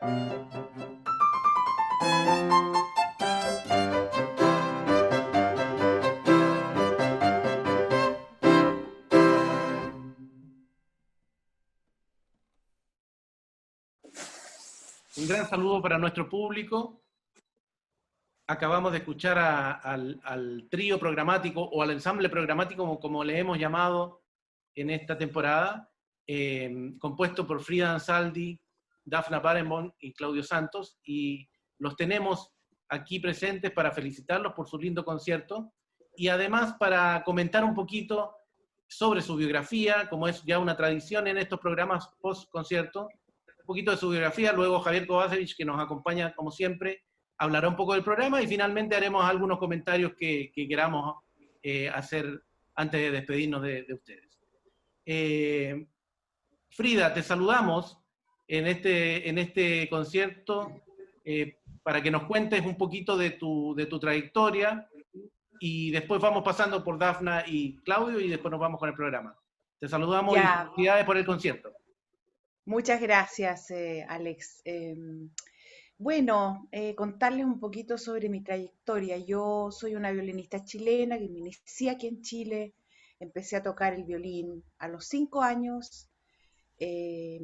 Un gran saludo para nuestro público. Acabamos de escuchar al trío programático o al ensamble programático, como le hemos llamado en esta temporada, compuesto por Frida Ansaldi, Dafna Barenboim y Claudio Santos, y los tenemos aquí presentes para felicitarlos por su lindo concierto, y además para comentar un poquito sobre su biografía, como es ya una tradición en estos programas post-concierto, un poquito de su biografía. Luego Javier Kovacevic, que nos acompaña como siempre, hablará un poco del programa, y finalmente haremos algunos comentarios que queramos hacer antes de despedirnos de ustedes. Frida, te saludamos en este concierto para que nos cuentes un poquito de tu trayectoria, y después vamos pasando por Dafna y Claudio y después nos vamos con el programa. Te saludamos y Ya, felicidades por el concierto. muchas gracias, Alex. Bueno, contarles un poquito sobre mi trayectoria. Yo soy una violinista chilena que me inicié aquí en Chile. Empecé a tocar el violín a los 5 años. Eh,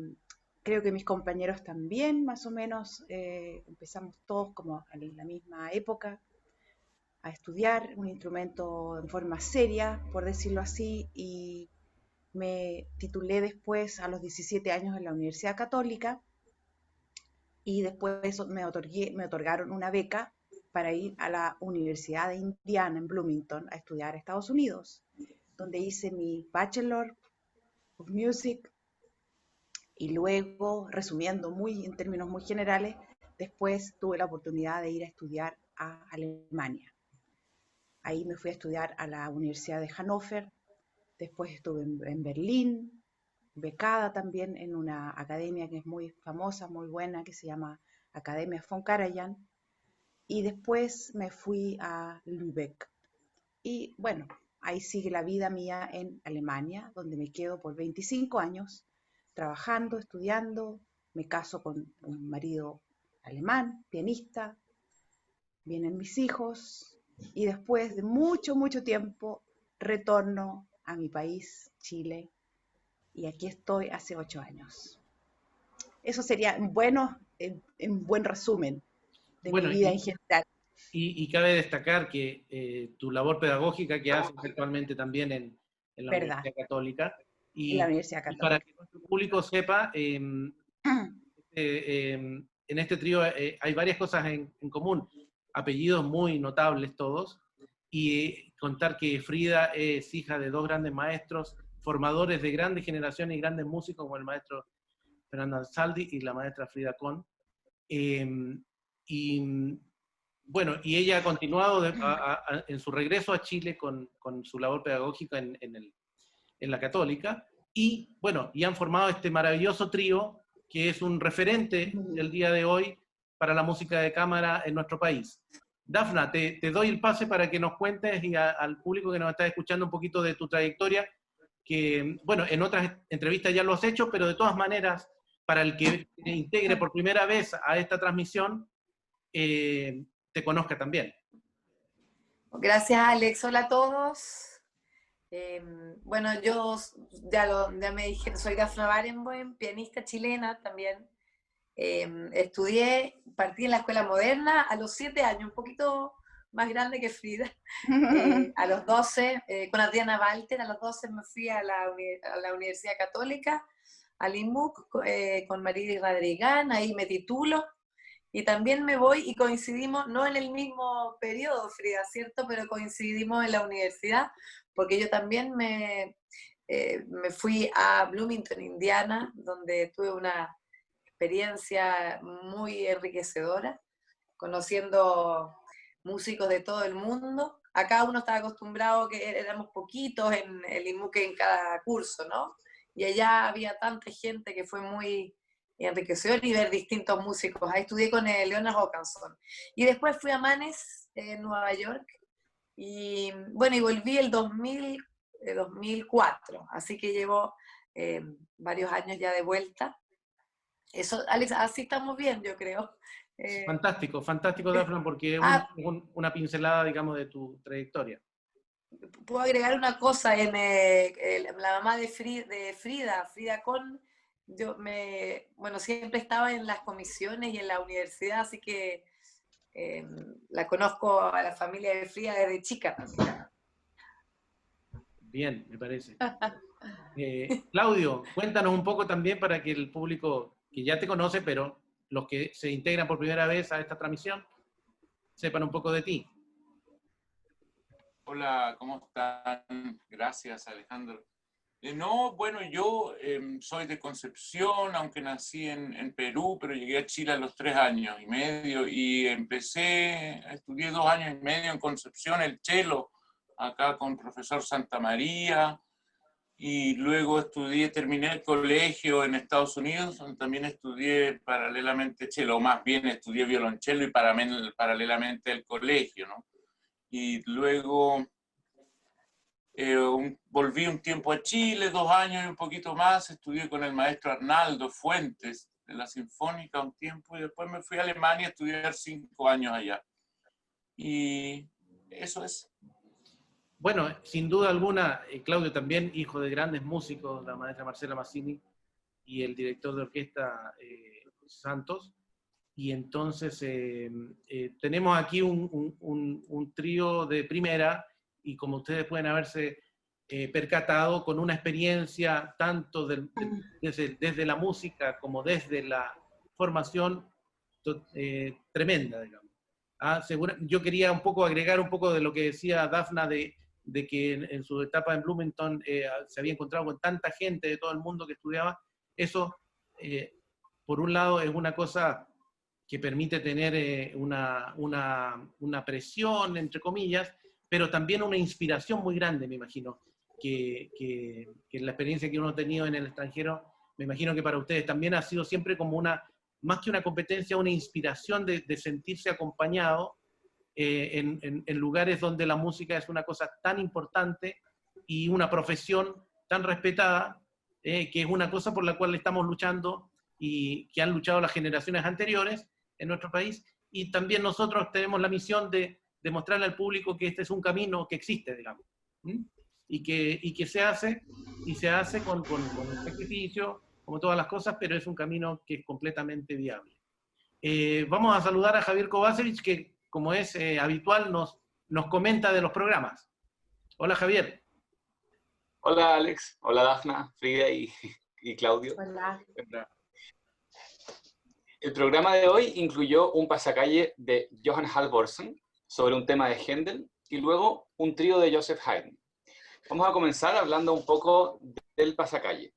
Creo que mis compañeros también, más o menos, empezamos todos como en la misma época a estudiar un instrumento en forma seria, por decirlo así, y me titulé después a los 17 años en la Universidad Católica, y después me otorgaron una beca para ir a la Universidad de Indiana en Bloomington a estudiar a Estados Unidos, donde hice mi Bachelor of Music, y luego, resumiendo en términos muy generales, después tuve la oportunidad de ir a estudiar a Alemania. Ahí me fui a estudiar a la Universidad de Hannover, después estuve en Berlín, becada también en una academia que es muy famosa, muy buena, que se llama Academia von Karajan, y después me fui a Lübeck. Y bueno, ahí sigue la vida mía en Alemania, donde me quedo por 25 años, trabajando, estudiando, me caso con un marido alemán, pianista, vienen mis hijos, y después de mucho, mucho tiempo retorno a mi país, Chile, y aquí estoy hace 8 años. Eso sería en buen resumen de mi Bueno, vida en general. y cabe destacar que tu labor pedagógica que haces actualmente también en la ¿Verdad? Universidad Católica, En la y, Universidad y para Católica. que nuestro público sepa, en este trío hay varias cosas en común, apellidos muy notables todos, y contar que Frida es hija de dos grandes maestros, formadores de grandes generaciones y grandes músicos, como el maestro Fernando Ansaldi y la maestra Frida Kohn. Y bueno, y ella ha continuado en su regreso a Chile con su labor pedagógica en la Católica, y bueno, y han formado este maravilloso trío que es un referente del día de hoy para la música de cámara en nuestro país. Dafna, te doy el pase para que nos cuentes y al público que nos está escuchando un poquito de tu trayectoria, que bueno, en otras entrevistas ya lo has hecho, pero de todas maneras, para el que integre por primera vez a esta transmisión, te conozca también. Gracias, Alex. Hola a todos. Bueno, yo ya me dijeron, soy Dafna Barenboim, pianista chilena también. Partí en la escuela moderna a los 7 años, un poquito más grande que Frida. A los 12, con Adriana Walter, a los 12 me fui a la Universidad Católica, al IMUC, con Marily Radrigán, ahí me titulo. Y también me voy y coincidimos, no en el mismo periodo, Frida, ¿cierto? Pero coincidimos en la universidad, porque yo también me fui a Bloomington, Indiana, donde tuve una experiencia muy enriquecedora, conociendo músicos de todo el mundo. Acá uno estaba acostumbrado que éramos poquitos en el IMUC en cada curso, ¿no? Y allá había tanta gente que fue muy enriquecedor y ver distintos músicos. Ahí estudié con Leonard Hawkinson. Y después fui a Manes, en Nueva York, y bueno, y volví el 2004, así que llevo varios años ya de vuelta. Eso, Alex, así estamos bien, yo creo. Fantástico, fantástico, Dafna, porque es una pincelada, digamos, de tu trayectoria. Puedo agregar una cosa, la mamá de Frida Kohn, bueno, siempre estaba en las comisiones y en la universidad, así que la conozco a la familia de Frida desde chica también. Bien, me parece. Claudio, cuéntanos un poco también para que el público que ya te conoce, pero los que se integran por primera vez a esta transmisión, sepan un poco de ti. Hola, ¿cómo están? Gracias, Alejandro. No, bueno, yo soy de Concepción, aunque nací en Perú, pero llegué a Chile a los 3 años y medio y estudié 2 años y medio en Concepción, el cello, acá con profesor Santa María, y luego terminé el colegio en Estados Unidos, donde también estudié paralelamente cello, o más bien estudié violonchelo y paralelamente el colegio, ¿no? Y luego volví un tiempo a Chile, 2 años y un poquito más, estudié con el maestro Arnaldo Fuentes de la Sinfónica un tiempo y después me fui a Alemania a estudiar 5 años allá. Y eso es. Bueno, sin duda alguna, Claudio también, hijo de grandes músicos, la maestra Marcela Massini y el director de orquesta Santos. Y entonces tenemos aquí un trío de primera, y como ustedes pueden haberse percatado, con una experiencia tanto desde la música como desde la formación tremenda, digamos. Yo quería un poco agregar un poco de lo que decía Dafna de que en su etapa en Bloomington se había encontrado con tanta gente de todo el mundo que estudiaba. Eso, por un lado, es una cosa que permite tener una presión, entre comillas, pero también una inspiración muy grande, me imagino, que la experiencia que uno ha tenido en el extranjero, me imagino que para ustedes también ha sido siempre como más que una competencia, una inspiración de sentirse acompañado en lugares donde la música es una cosa tan importante y una profesión tan respetada, que es una cosa por la cual estamos luchando y que han luchado las generaciones anteriores en nuestro país, y también nosotros tenemos la misión de demostrarle al público que este es un camino que existe, digamos, y que se hace con sacrificio, como todas las cosas, pero es un camino que es completamente viable. Vamos a saludar a Javier Kovacevic, que como es habitual nos comenta de los programas. Hola, Javier. Hola, Alex. Hola, Dafna, Frida y Claudio. Hola. El programa de hoy incluyó un pasacalle de Johann Halvorsen sobre un tema de Händel y luego un trío de Joseph Haydn. Vamos a comenzar hablando un poco del pasacalle.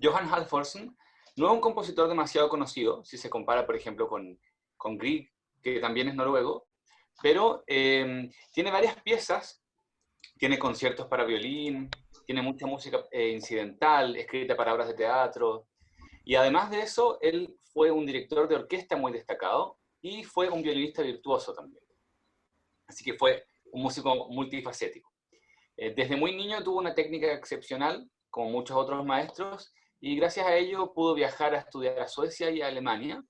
Johann Halvorsen no es un compositor demasiado conocido, si se compara, por ejemplo, con Grieg, que también es noruego, pero tiene varias piezas, tiene conciertos para violín, tiene mucha música incidental, escrita para obras de teatro, y además de eso, él fue un director de orquesta muy destacado y fue un violinista virtuoso también. Así que fue un músico multifacético. Desde muy niño tuvo una técnica excepcional, como muchos otros maestros, y gracias a ello pudo viajar a estudiar a Suecia y a Alemania,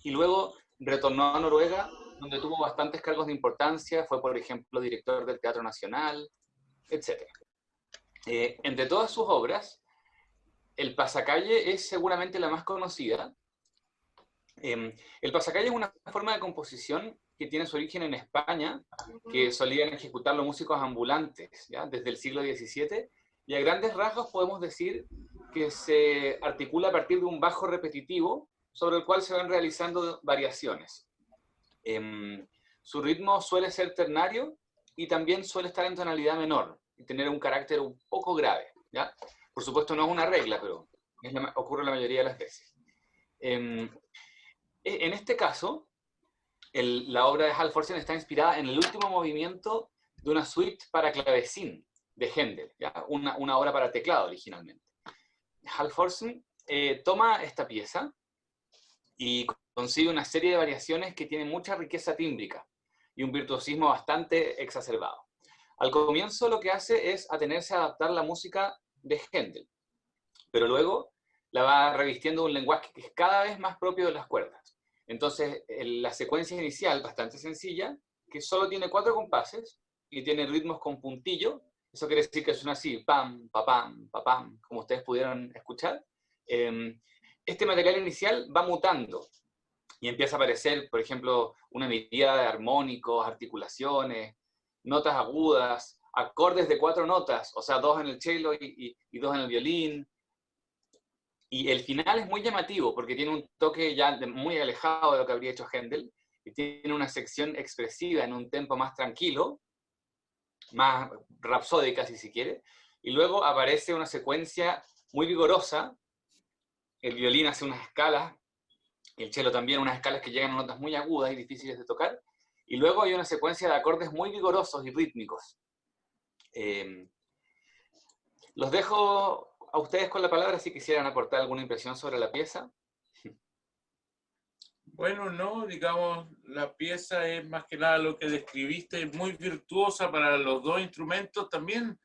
y luego retornó a Noruega, donde tuvo bastantes cargos de importancia, fue por ejemplo director del Teatro Nacional, etc. Entre todas sus obras, el pasacalle es seguramente la más conocida. El pasacalle es una forma de composición que tiene su origen en España, que solían ejecutar los músicos ambulantes, ¿ya? Desde el siglo XVII, y a grandes rasgos podemos decir que se articula a partir de un bajo repetitivo sobre el cual se van realizando variaciones. Su ritmo suele ser ternario y también suele estar en tonalidad menor y tener un carácter un poco grave, ¿ya? Por supuesto no es una regla, pero ocurre la mayoría de las veces. En este caso, la obra de Halvorsen está inspirada en el último movimiento de una suite para clavecín de Händel, ¿ya? Una obra para teclado originalmente. Halvorsen toma esta pieza y consigue una serie de variaciones que tienen mucha riqueza tímbrica y un virtuosismo bastante exacerbado. Al comienzo lo que hace es atenerse a adaptar la música de Händel, pero luego la va revistiendo un lenguaje que es cada vez más propio de las cuerdas. Entonces, la secuencia inicial, bastante sencilla, que solo tiene 4 compases y tiene ritmos con puntillo. Eso quiere decir que suena así, pam, pa, pam, pa, pam, como ustedes pudieron escuchar. Este material inicial va mutando y empieza a aparecer, por ejemplo, una miríada de armónicos, articulaciones, notas agudas, acordes de 4 notas, o sea, 2 en el cello y 2 en el violín. Y el final es muy llamativo porque tiene un toque ya muy alejado de lo que habría hecho Händel, y tiene una sección expresiva en un tempo más tranquilo, más rapsódica si se quiere, y luego aparece una secuencia muy vigorosa, el violín hace unas escalas, el cello también unas escalas que llegan a notas muy agudas y difíciles de tocar, y luego hay una secuencia de acordes muy vigorosos y rítmicos. Los dejo a ustedes con la palabra si quisieran aportar alguna impresión sobre la pieza. Bueno, no, digamos, la pieza es más que nada lo que describiste, muy virtuosa para los 2 instrumentos. También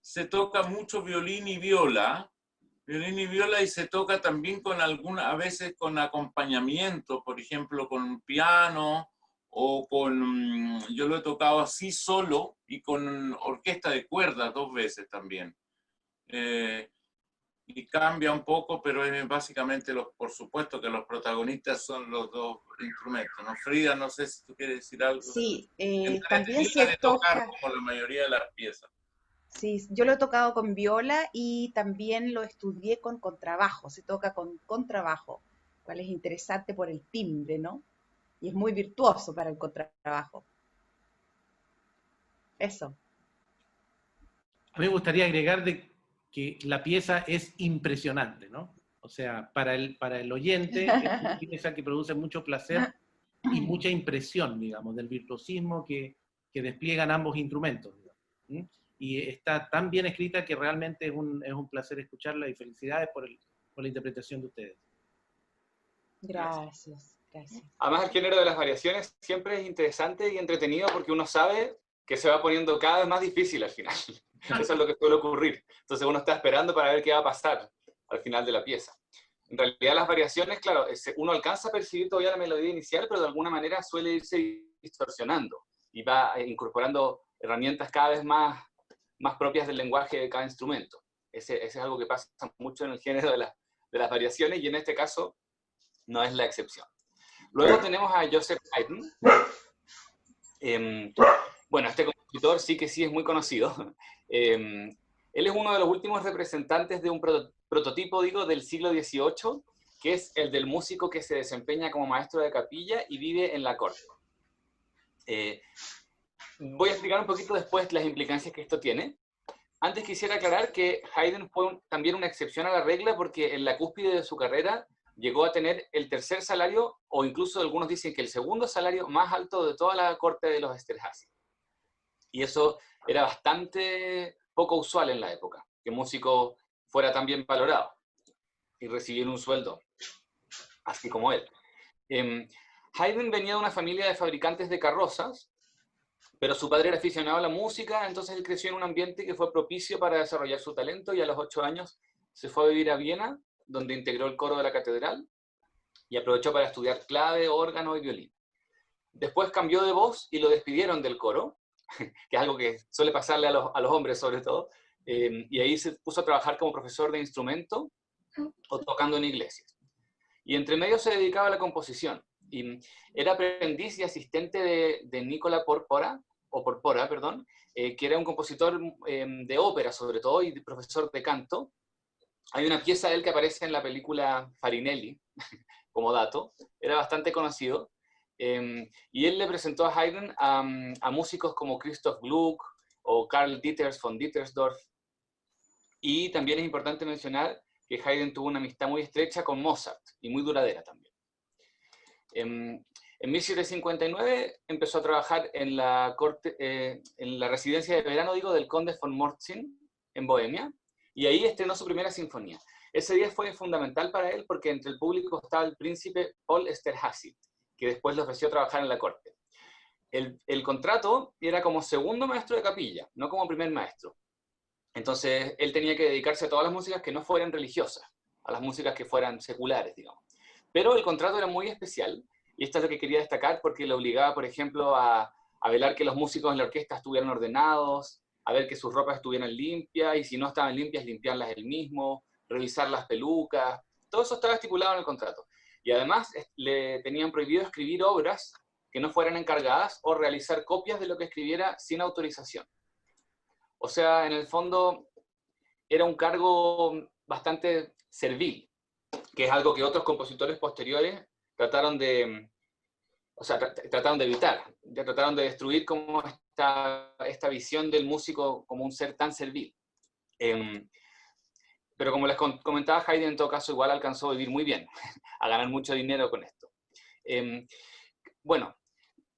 se toca mucho violín y viola, y se toca también con a veces con acompañamiento, por ejemplo, con piano o con, yo lo he tocado así solo y con orquesta de cuerdas 2 veces también. Y cambia un poco, pero es básicamente, por supuesto que los protagonistas son los 2 instrumentos, ¿no? Frida, no sé si tú quieres decir algo. Sí, también Entretenida se de tocar toca, como la mayoría de las piezas. sí, yo lo he tocado con viola y también lo estudié con contrabajo, se toca con contrabajo, cual es interesante por el timbre, ¿no? Y es muy virtuoso para el contrabajo. Eso. A mí me gustaría agregar que la pieza es impresionante, ¿no? O sea, para el oyente es una pieza que produce mucho placer y mucha impresión, digamos, del virtuosismo que despliegan ambos instrumentos, digamos. ¿Mm? Y está tan bien escrita que realmente es un placer escucharla, y felicidades por la interpretación de ustedes. Gracias, gracias. Además, el género de las variaciones siempre es interesante y entretenido porque uno sabe que se va poniendo cada vez más difícil al final. Eso es lo que suele ocurrir. Entonces uno está esperando para ver qué va a pasar al final de la pieza. En realidad las variaciones, claro, uno alcanza a percibir todavía la melodía inicial, pero de alguna manera suele irse distorsionando y va incorporando herramientas cada vez más propias del lenguaje de cada instrumento. Ese es algo que pasa mucho en el género de las variaciones, y en este caso no es la excepción. Luego tenemos a Joseph Haydn. Bueno, este compositor sí que sí es muy conocido. Él es uno de los últimos representantes de un prototipo, digo, del siglo XVIII, que es el del músico que se desempeña como maestro de capilla y vive en la corte. Voy a explicar un poquito después las implicancias que esto tiene. Antes quisiera aclarar que Haydn fue también una excepción a la regla, porque en la cúspide de su carrera llegó a tener el 3er salario, o incluso algunos dicen que el 2º salario más alto de toda la corte de los Esterházy. Y eso era bastante poco usual en la época, que un músico fuera tan bien valorado y recibiera un sueldo así como él. Haydn venía de una familia de fabricantes de carrozas, pero su padre era aficionado a la música, entonces él creció en un ambiente que fue propicio para desarrollar su talento, y a los 8 años se fue a vivir a Viena, donde integró el coro de la catedral y aprovechó para estudiar clave, órgano y violín. Después cambió de voz y lo despidieron del coro, que es algo que suele pasarle a los hombres sobre todo, y ahí se puso a trabajar como profesor de instrumento o tocando en iglesias. Y entre medio se dedicaba a la composición, y era aprendiz y asistente de Nicola Porpora, que era un compositor de ópera sobre todo, y profesor de canto. Hay una pieza de él que aparece en la película Farinelli, como dato, era bastante conocido, y él le presentó a Haydn a músicos como Christoph Gluck o Karl Dieters von Dietersdorf, y también es importante mencionar que Haydn tuvo una amistad muy estrecha con Mozart, y muy duradera también. En 1759 empezó a trabajar en la residencia de verano, del conde von Morzin, en Bohemia, y ahí estrenó su primera sinfonía. Ese día fue fundamental para él porque entre el público estaba el príncipe Paul Esterházy, que después le ofreció trabajar en la corte. El contrato era como segundo maestro de capilla, no como primer maestro. Entonces él tenía que dedicarse a todas las músicas que no fueran religiosas, a las músicas que fueran seculares, digamos. Pero el contrato era muy especial, y esto es lo que quería destacar porque le obligaba, por ejemplo, a velar que los músicos en la orquesta estuvieran ordenados, a ver que sus ropas estuvieran limpias, y si no estaban limpias, limpiarlas él mismo, revisar las pelucas, todo eso estaba estipulado en el contrato. Y además le tenían prohibido escribir obras que no fueran encargadas o realizar copias de lo que escribiera sin autorización. O sea, en el fondo era un cargo bastante servil, que es algo que otros compositores posteriores trataron de, trataron de evitar, ya trataron de destruir como esta visión del músico como un ser tan servil. Pero como les comentaba, Haydn en todo caso igual alcanzó a vivir muy bien, a ganar mucho dinero con esto. Bueno,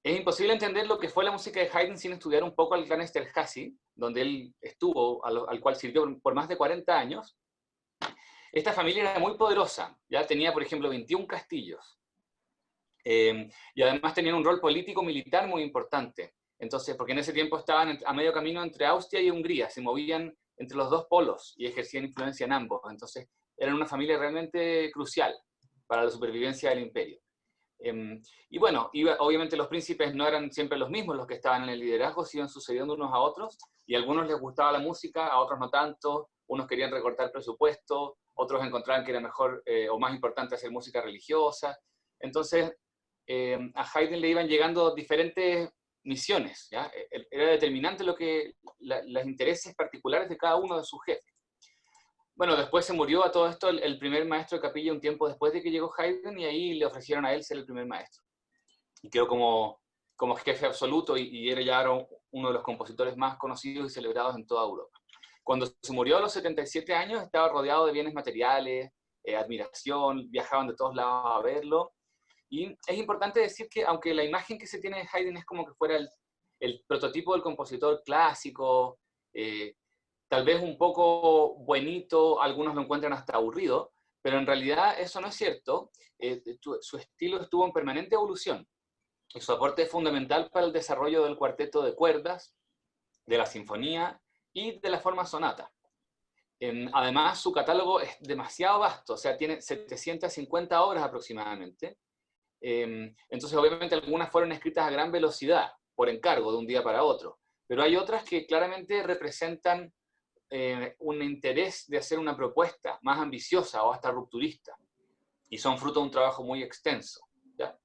es imposible entender lo que fue la música de Haydn sin estudiar un poco al gran Esterházy, donde él estuvo, al cual sirvió por más de 40 años. Esta familia era muy poderosa, ya tenía, por ejemplo, 21 castillos. Y además tenían un rol político-militar muy importante. Entonces, porque en ese tiempo estaban a medio camino entre Austria y Hungría, se movían entre los dos polos y ejercían influencia en ambos. Entonces, eran una familia realmente crucial para la supervivencia del imperio. Y bueno, obviamente los príncipes no eran siempre los mismos los que estaban en el liderazgo, se iban sucediendo unos a otros, y a algunos les gustaba la música, a otros no tanto, unos querían recortar presupuesto, otros encontraban que era mejor o más importante hacer música religiosa. Entonces, a Haydn le iban llegando diferentes misiones, ¿ya? Era determinante los intereses particulares de cada uno de sus jefes. Bueno, después se murió a todo esto el primer maestro de capilla un tiempo después de que llegó Haydn, y ahí le ofrecieron a él ser el primer maestro. Y quedó como jefe absoluto, y era ya uno de los compositores más conocidos y celebrados en toda Europa. Cuando se murió a los 77 años, estaba rodeado de bienes materiales, admiración, viajaban de todos lados a verlo. Y es importante decir que, aunque la imagen que se tiene de Haydn es como que fuera el prototipo del compositor clásico, tal vez un poco buenito, algunos lo encuentran hasta aburrido, pero en realidad eso no es cierto. Su estilo estuvo en permanente evolución, y su aporte es fundamental para el desarrollo del cuarteto de cuerdas, de la sinfonía y de la forma sonata. Además, su catálogo es demasiado vasto, o sea, tiene 750 obras aproximadamente. Entonces, obviamente, algunas fueron escritas a gran velocidad, por encargo, de un día para otro, pero hay otras que claramente representan un interés de hacer una propuesta más ambiciosa o hasta rupturista, y son fruto de un trabajo muy extenso, ¿ya?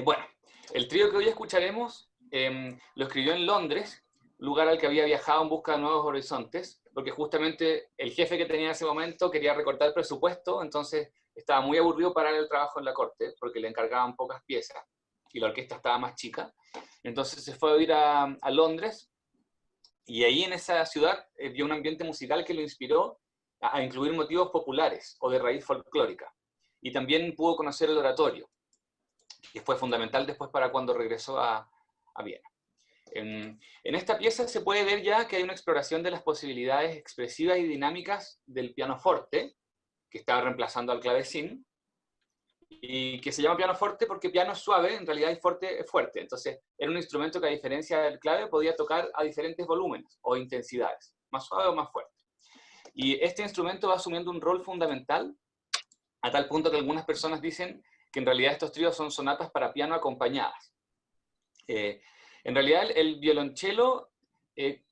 Bueno, el trío que hoy escucharemos lo escribió en Londres, lugar al que había viajado en busca de nuevos horizontes, porque justamente el jefe que tenía en ese momento quería recortar presupuesto, entonces estaba muy aburrido parar el trabajo en la corte, porque le encargaban pocas piezas, y la orquesta estaba más chica. Entonces se fue a vivir a Londres, y ahí en esa ciudad vio un ambiente musical que lo inspiró a incluir motivos populares o de raíz folclórica. Y también pudo conocer el oratorio, que fue fundamental después para cuando regresó a Viena. En esta pieza se puede ver ya que hay una exploración de las posibilidades expresivas y dinámicas del pianoforte, que estaba reemplazando al clavecín, y que se llama pianoforte porque piano es suave, en realidad y forte es fuerte. Entonces era un instrumento que, a diferencia del clave, podía tocar a diferentes volúmenes o intensidades, más suave o más fuerte. Y este instrumento va asumiendo un rol fundamental, a tal punto que algunas personas dicen que en realidad estos tríos son sonatas para piano acompañadas. En realidad el violonchelo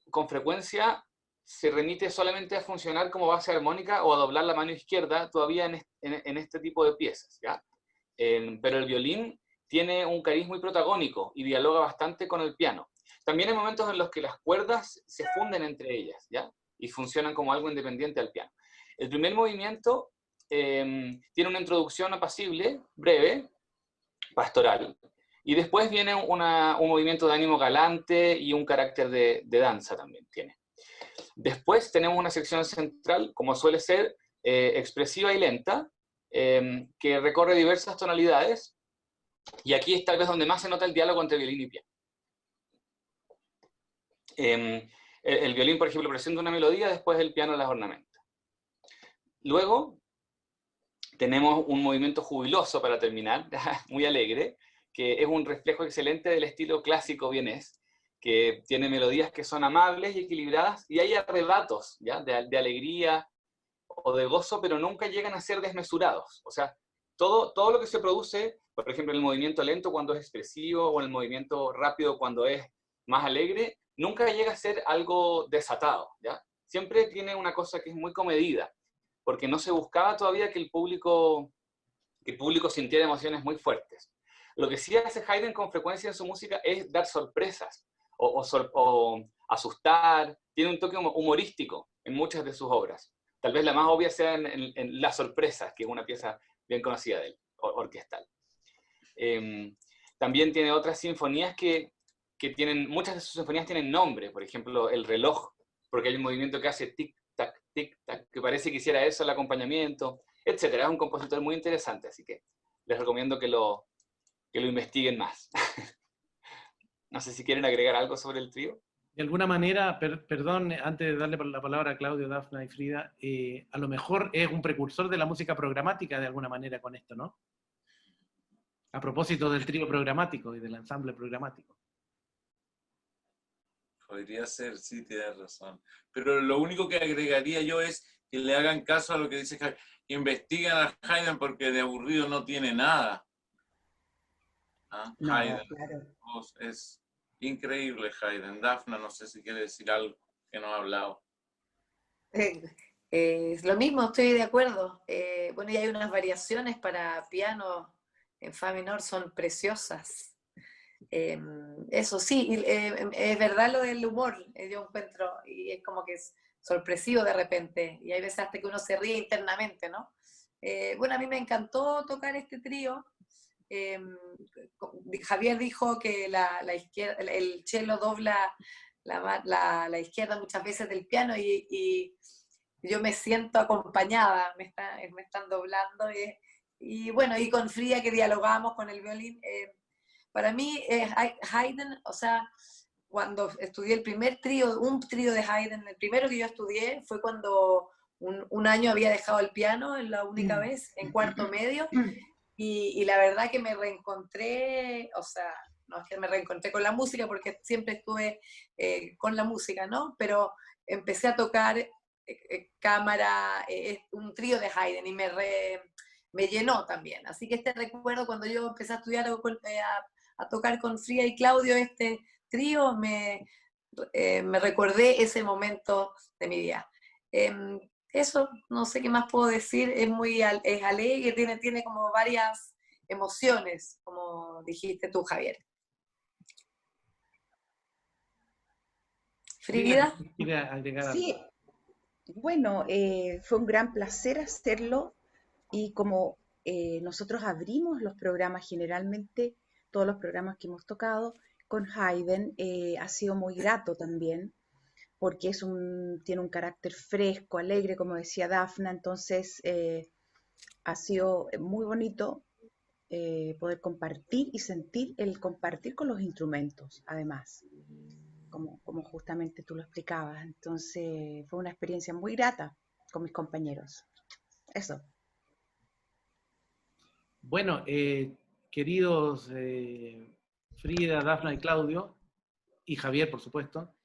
con frecuencia se remite solamente a funcionar como base armónica o a doblar la mano izquierda todavía en este tipo de piezas, ¿ya? Pero el violín tiene un cariz muy protagónico y dialoga bastante con el piano. También hay momentos en los que las cuerdas se funden entre ellas, ¿ya? Y funcionan como algo independiente al piano. El primer movimiento tiene una introducción apacible, breve, pastoral, y después viene un movimiento de ánimo galante y un carácter de danza también tiene. Después tenemos una sección central, como suele ser, expresiva y lenta, que recorre diversas tonalidades, y aquí es tal vez donde más se nota el diálogo entre violín y piano. El violín, por ejemplo, presenta una melodía, después el piano las ornamenta. Luego tenemos un movimiento jubiloso para terminar, muy alegre, que es un reflejo excelente del estilo clásico vienés, que tiene melodías que son amables y equilibradas, y hay arrebatos, ¿ya? De alegría o de gozo, pero nunca llegan a ser desmesurados. O sea, todo lo que se produce, por ejemplo, en el movimiento lento cuando es expresivo, o en el movimiento rápido cuando es más alegre, nunca llega a ser algo desatado, ¿ya? Siempre tiene una cosa que es muy comedida, porque no se buscaba todavía que el público sintiera emociones muy fuertes. Lo que sí hace Haydn con frecuencia en su música es dar sorpresas, o asustar, tiene un toque humorístico en muchas de sus obras. Tal vez la más obvia sea en Las Sorpresas, que es una pieza bien conocida de él, orquestal. También tiene otras sinfonías que tienen, muchas de sus sinfonías tienen nombre, por ejemplo, El reloj, porque hay un movimiento que hace tic-tac, tic-tac, que parece que hiciera eso el acompañamiento, etc. Es un compositor muy interesante, así que les recomiendo que lo investiguen más. No sé si quieren agregar algo sobre el trío. De alguna manera, perdón, antes de darle la palabra a Claudio, Dafna y Frida, a lo mejor es un precursor de la música programática de alguna manera con esto, ¿no? A propósito del trío programático y del ensamble programático. Podría ser, sí, tienes razón. Pero lo único que agregaría yo es que le hagan caso a lo que dice Haydn. Investiguen a Haydn porque de aburrido no tiene nada. ¿Ah? No, Haydn claro. es increíble, Haydn. Dafna, no sé si quiere decir algo que no ha hablado. Lo mismo, estoy de acuerdo. Bueno, y hay unas variaciones para piano en fa menor, son preciosas. Eso sí, es verdad lo del humor, yo encuentro, y es como que es sorpresivo de repente, y hay veces hasta que uno se ríe internamente, ¿no? Bueno, a mí me encantó tocar este trío. Javier dijo que el cello dobla la izquierda muchas veces del piano, y yo me siento acompañada, me están doblando, y bueno, y con Frida que dialogamos con el violín. Para mí, Haydn, o sea, cuando estudié el primer trío, un trío de Haydn, el primero que yo estudié fue cuando un año había dejado el piano, la única vez, en cuarto medio, y la verdad que me reencontré, o sea, no es que me reencontré con la música, porque siempre estuve con la música, ¿no? Pero empecé a tocar cámara, un trío de Haydn, y me llenó también. Así que este recuerdo, cuando yo empecé a estudiar a tocar con Frida y Claudio este trío, me recordé ese momento de mi vida. Eso, no sé qué más puedo decir, es alegre, tiene como varias emociones, como dijiste tú, Javier. ¿Frida? ¿Quiere agregar algo? Sí, bueno, fue un gran placer hacerlo y como nosotros abrimos los programas generalmente, todos los programas que hemos tocado con Haydn, ha sido muy grato también, porque tiene un carácter fresco, alegre, como decía Dafna, entonces ha sido muy bonito poder compartir y sentir el compartir con los instrumentos, además, como justamente tú lo explicabas. Entonces fue una experiencia muy grata con mis compañeros. Eso. Bueno, queridos Frida, Dafna y Claudio, y Javier, por supuesto,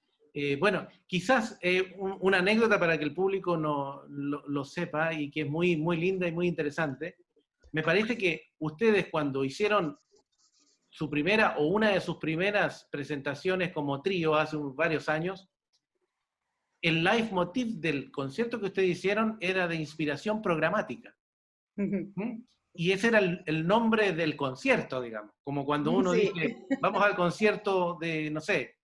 bueno, quizás una anécdota para que el público lo sepa y que es muy, muy linda y muy interesante. Me parece que ustedes, cuando hicieron su primera o una de sus primeras presentaciones como trío hace varios años, el leitmotiv del concierto que ustedes hicieron era de inspiración programática. ¿Mm? Y ese era el nombre del concierto, digamos. Como cuando uno Sí. dice, vamos al concierto de, no sé,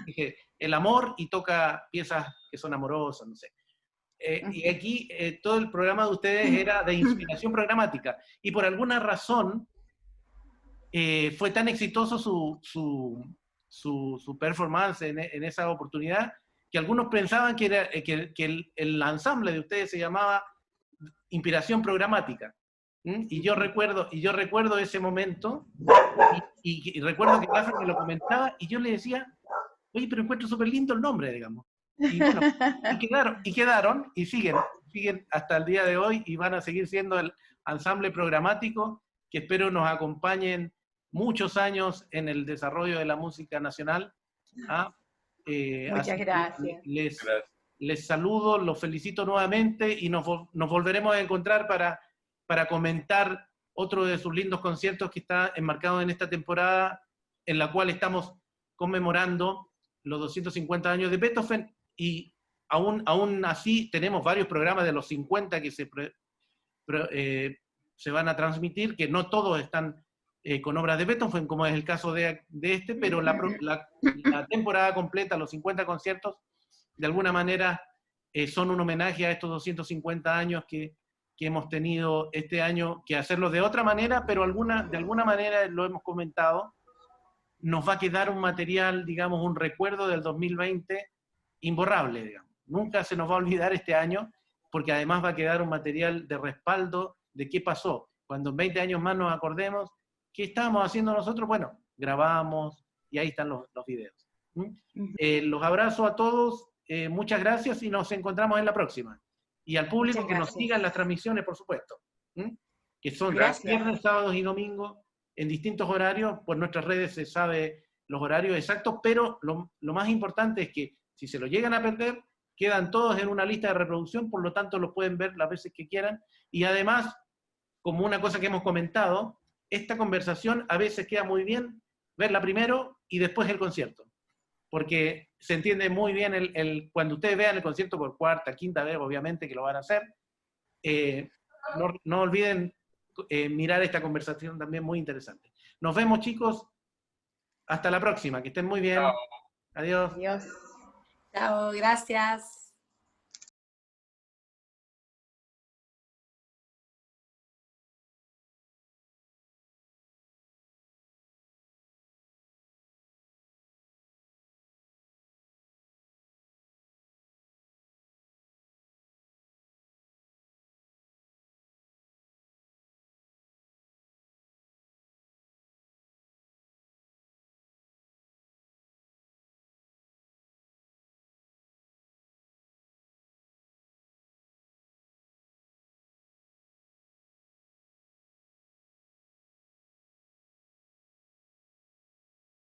dije, el amor, y toca piezas que son amorosas, no sé. Y aquí todo el programa de ustedes era de inspiración programática. Y por alguna razón fue tan exitoso su performance en esa oportunidad que algunos pensaban que el ensamble de ustedes se llamaba Inspiración Programática. Y yo recuerdo ese momento, y recuerdo que Rafa me lo comentaba, y yo le decía, oye, pero encuentro súper lindo el nombre, digamos. Y bueno, quedaron, y siguen hasta el día de hoy, y van a seguir siendo el ensamble programático, que espero nos acompañen muchos años en el desarrollo de la música nacional. Muchas gracias. les saludo, los felicito nuevamente y nos volveremos a encontrar para comentar otro de sus lindos conciertos que está enmarcado en esta temporada, en la cual estamos conmemorando los 250 años de Beethoven, y aún así tenemos varios programas de los 50 que se van a transmitir, que no todos están con obras de Beethoven, como es el caso de este, pero la temporada completa, los 50 conciertos, de alguna manera son un homenaje a estos 250 años que hemos tenido este año, que hacerlo de otra manera, pero de alguna manera, lo hemos comentado, nos va a quedar un material, digamos, un recuerdo del 2020 imborrable, digamos. Nunca se nos va a olvidar este año, porque además va a quedar un material de respaldo de qué pasó. Cuando en 20 años más nos acordemos, ¿qué estábamos haciendo nosotros? Bueno, grabamos y ahí están los videos. Los abrazo a todos, muchas gracias y nos encontramos en la próxima. Y al público que nos siga en las transmisiones, por supuesto, que son viernes, sábados y domingos, en distintos horarios. Por nuestras redes se sabe los horarios exactos, pero lo más importante es que si se lo llegan a perder, quedan todos en una lista de reproducción, por lo tanto los pueden ver las veces que quieran, y además, como una cosa que hemos comentado, esta conversación a veces queda muy bien verla primero y después el concierto, porque se entiende muy bien cuando ustedes vean el concierto por cuarta, quinta vez, obviamente que lo van a hacer, no olviden mirar esta conversación también muy interesante. Nos vemos, chicos, hasta la próxima, que estén muy bien. Chao. Adiós. Adiós. Chao, gracias.